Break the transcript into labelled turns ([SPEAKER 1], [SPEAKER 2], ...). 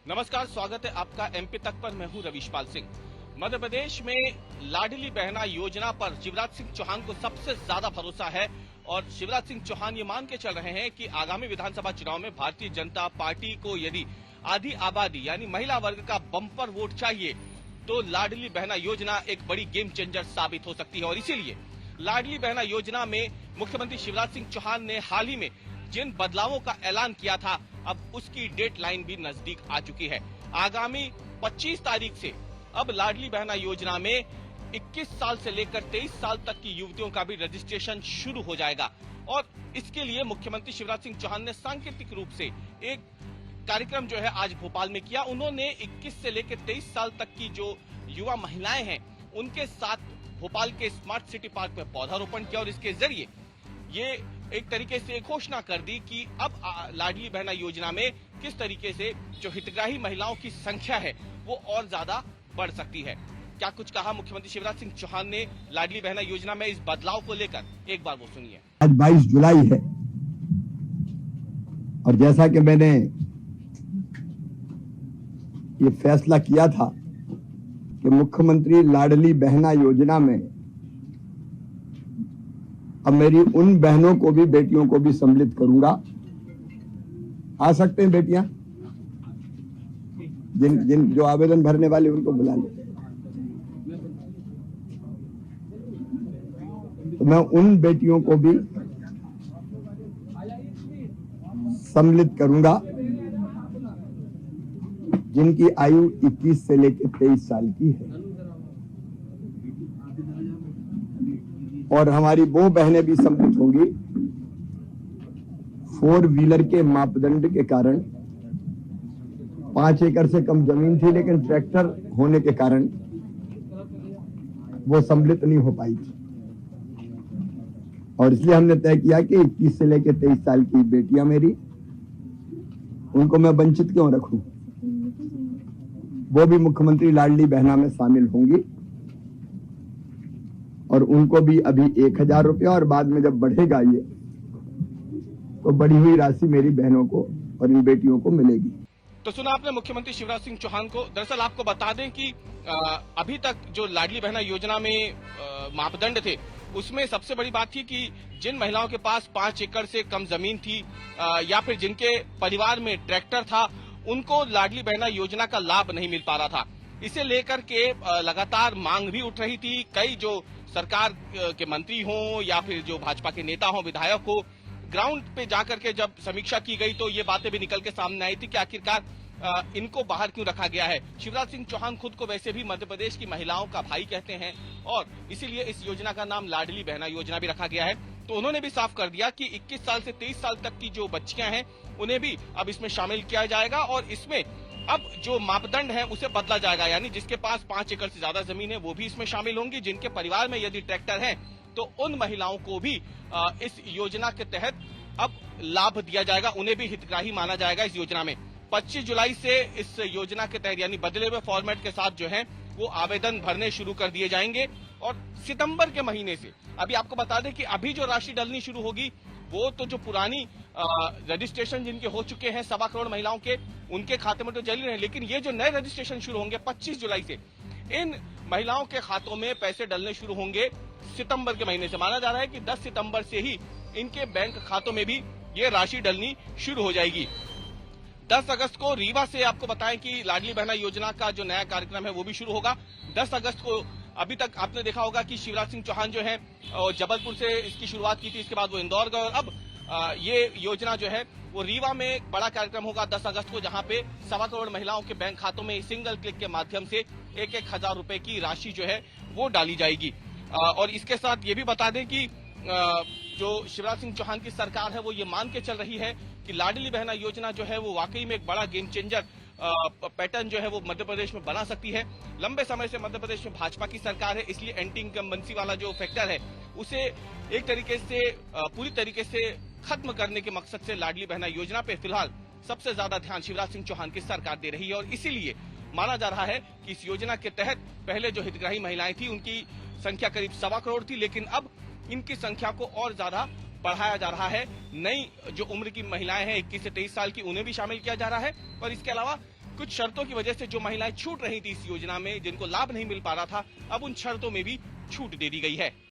[SPEAKER 1] नमस्कार, स्वागत है आपका एमपी तक पर। मैं हूं रविशपाल सिंह। मध्य प्रदेश में लाडली बहना योजना पर शिवराज सिंह चौहान को सबसे ज्यादा भरोसा है और शिवराज सिंह चौहान ये मान के चल रहे हैं कि आगामी विधानसभा चुनाव में भारतीय जनता पार्टी को यदि आधी आबादी यानी महिला वर्ग का बम्पर वोट चाहिए तो लाडली बहना योजना एक बड़ी गेम चेंजर साबित हो सकती है। और इसीलिए लाडली बहना योजना में मुख्यमंत्री शिवराज सिंह चौहान ने हाल ही में जिन बदलावों का ऐलान किया था, अब उसकी डेडलाइन भी नजदीक आ चुकी है। आगामी 25 तारीख से अब लाडली बहना योजना में 21 साल से लेकर 23 साल तक की युवतियों का भी रजिस्ट्रेशन शुरू हो जाएगा। और इसके लिए मुख्यमंत्री शिवराज सिंह चौहान ने सांकेतिक रूप से एक कार्यक्रम जो है आज भोपाल में किया। उन्होंने 21 से लेकर 23 साल तक की जो युवा महिलाएं हैं उनके साथ भोपाल के स्मार्ट सिटी पार्क में पौधारोपण किया और इसके जरिए ये एक तरीके से घोषणा कर दी कि अब लाडली बहना योजना में किस तरीके से जो हितग्राही महिलाओं की संख्या है वो और ज्यादा बढ़ सकती है। क्या कुछ कहा मुख्यमंत्री शिवराज सिंह चौहान ने लाडली बहना योजना में इस बदलाव को लेकर, एक बार वो सुनिए।
[SPEAKER 2] आज 22 जुलाई है और जैसा कि मैंने ये फैसला किया था कि मुख्यमंत्री लाडली बहना योजना में अब मेरी उन बहनों को भी, बेटियों को भी सम्मिलित करूंगा। आ सकते हैं बेटियां, जिन जो आवेदन भरने वाले उनको बुला ले। तो मैं उन बेटियों को भी सम्मिलित करूंगा जिनकी आयु 21 से लेकर 23 साल की है। और हमारी वो बहनें भी सम्मिलित होंगी 4 व्हीलर के मापदंड के कारण। 5 एकड़ से कम जमीन थी लेकिन ट्रैक्टर होने के कारण वो सम्मिलित नहीं हो पाई थी और इसलिए हमने तय किया कि 21 से लेकर 23 साल की बेटियां मेरी, उनको मैं वंचित क्यों रखूं। वो भी मुख्यमंत्री लाडली बहना में शामिल होंगी और उनको भी अभी 1000 रुपया और बाद में जब बढ़ेगा ये तो बढ़ी हुई राशि मेरी बहनों को और इन बेटियों को मिलेगी।
[SPEAKER 1] तो सुना आपने मुख्यमंत्री शिवराज सिंह चौहान को। दरअसल आपको बता दें कि अभी तक जो लाडली बहना योजना में मापदंड थे उसमें सबसे बड़ी बात थी कि जिन महिलाओं के पास 5 एकड़ से कम जमीन थी या फिर जिनके परिवार में ट्रैक्टर था, उनको लाडली बहना योजना का लाभ नहीं मिल पा रहा था। इसे लेकर के लगातार मांग भी उठ रही थी। कई जो सरकार के मंत्री हों या फिर जो भाजपा के नेता हों, विधायक हो, ग्राउंड पे जाकर के जब समीक्षा की गई तो ये बातें भी निकल के सामने आई थी कि आखिरकार इनको बाहर क्यों रखा गया है। शिवराज सिंह चौहान खुद को वैसे भी मध्य प्रदेश की महिलाओं का भाई कहते हैं और इसीलिए इस योजना का नाम लाडली बहना योजना भी रखा गया है। तो उन्होंने भी साफ कर दिया कि 21 साल से 23 साल तक की जो बच्चियां हैं उन्हें भी अब इसमें शामिल किया जाएगा और इसमें अब जो मापदंड है उसे बदला जाएगा। यानी जिसके पास 5 एकड़ से ज्यादा जमीन है वो भी इसमें शामिल होंगी। जिनके परिवार में यदि ट्रैक्टर है तो उन महिलाओं को भी इस योजना के तहत अब लाभ दिया जाएगा, उन्हें भी हितग्राही माना जाएगा इस योजना में। 25 जुलाई से इस योजना के तहत यानी बदले हुए फॉर्मेट के साथ जो है वो आवेदन भरने शुरू कर दिए जाएंगे और सितंबर के महीने से, अभी आपको बता दें कि अभी जो राशि डलनी शुरू होगी वो तो जो पुरानी रजिस्ट्रेशन जिनके हो चुके हैं 1.25 करोड़ महिलाओं के, उनके खाते में तो चल ही रहे हैं, लेकिन ये जो नए रजिस्ट्रेशन शुरू होंगे 25 जुलाई से, इन महिलाओं के खातों में पैसे डलने शुरू होंगे सितंबर के महीने से। माना जा रहा है कि 10 सितंबर से ही इनके बैंक खातों में भी ये राशि डलनी शुरू हो जाएगी। 10 अगस्त को रीवा से आपको बताएं कि लाडली बहना योजना का जो नया कार्यक्रम है वो भी शुरू होगा। 10 अगस्त को अभी तक आपने देखा होगा कि शिवराज सिंह चौहान जो है जबलपुर से इसकी शुरुआत की थी, इसके बाद वो इंदौर गए और अब ये योजना जो है वो रीवा में एक बड़ा कार्यक्रम होगा 10 अगस्त को, जहां पे 1.25 करोड़ महिलाओं के बैंक खातों में सिंगल क्लिक के माध्यम से 1-1 हजार रुपए की राशि जो है वो डाली जाएगी। और इसके साथ ये भी बता दें कि जो शिवराज सिंह चौहान की सरकार है वो ये मान के चल रही है कि लाडली बहना योजना जो है वो वाकई में एक बड़ा गेम चेंजर पैटर्न जो है वो मध्य प्रदेश में बना सकती है। लंबे समय से मध्य प्रदेश में भाजपा की सरकार है, इसलिए एंटी इनकम्बेंसी वाला जो फैक्टर है उसे एक तरीके से पूरी तरीके से खत्म करने के मकसद से लाडली बहना योजना पे फिलहाल सबसे ज्यादा ध्यान शिवराज सिंह चौहान की सरकार दे रही है और इसीलिए माना जा रहा है कि इस योजना के तहत पहले जो हितग्राही महिलाएं थी उनकी संख्या करीब 1.25 करोड़ थी, लेकिन अब इनकी संख्या को और ज्यादा बढ़ाया जा रहा है। नई जो उम्र की महिलाएं हैं 21 से 23 साल की, उन्हें भी शामिल किया जा रहा है और इसके अलावा कुछ शर्तों की वजह से जो महिलाएं छूट रही थी इस योजना में, जिनको लाभ नहीं मिल पा रहा था, अब उन शर्तों में भी छूट दे दी गई है।